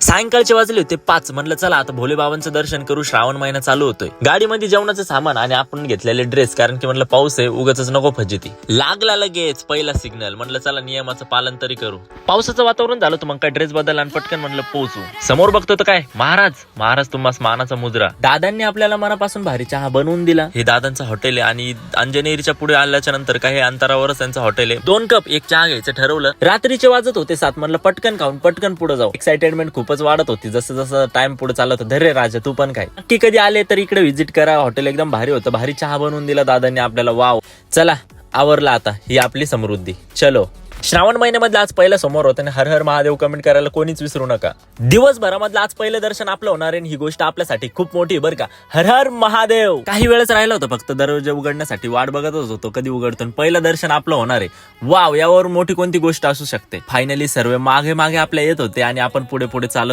सायंकाळचे वाजले होते 5. म्हणलं चला आता भोले बाबांचं दर्शन करू, श्रावण महिना चालू होतोय. गाडीमध्ये जेवणाचं सामान आणि आपण घेतलेले ड्रेस, कारण की म्हणलं पाऊस आहे, उगाच नको फजिती. लागला लगेच पहिला सिग्नल. म्हणलं चला नियमाचं पालन तरी करू. पावसाचं वातावरण झालं तर मग काय ड्रेस बदल आणि पटकन म्हणलं पोहोचू. समोर बघतो तर काय महाराज तुम्हास मानाचा मुजरा. दादांनी आपल्याला मनापासून भारी चहा बनवून दिला. हे दादांचं हॉटेल आहे आणि अंजनेरीच्या पुढे आल्याच्या नंतर काही अंतरावरच त्यांचं हॉटेल आहे. 2 कप 1 चहा घ्यायचं ठरवलं. रात्रीचे वाजत होते 7. म्हणलं पटकन खाऊन पटकन पुढे जाऊ. एक्साइटेडमेंट खूपच वाढत होती जसं जसं टाइम पुढे चालत होतं. धरे राजा तू पण काय नक्की कधी आले तर इकडे व्हिजिट करा. हॉटेल एकदम भारी होतं. भारी चहा बनवून दिला दादांनी आपल्याला. वाव, चला आवरला आता. ही आपली समृद्धी. चलो. श्रावण महिन्यामधलं आज पहिलं समोर होतं आणि हर हर महादेव कमेंट करायला कोणीच विसरू नका. दिवसभरामधलं आज पहिलं दर्शन आपलं होणार आहे. ही गोष्ट आपल्यासाठी खूप मोठी आहे बरं का. हर हर महादेव. काही वेळच राहिलं होतं फक्त दरवाजा उघडण्यासाठी. वाट बघतच होतो कधी उघडतो. पहिलं दर्शन आपलं होणार आहे. वाव, यावर मोठी कोणती गोष्ट असू शकते. फायनली सर्व मागे मागे आपल्या येत होते आणि आपण पुढे पुढे चालत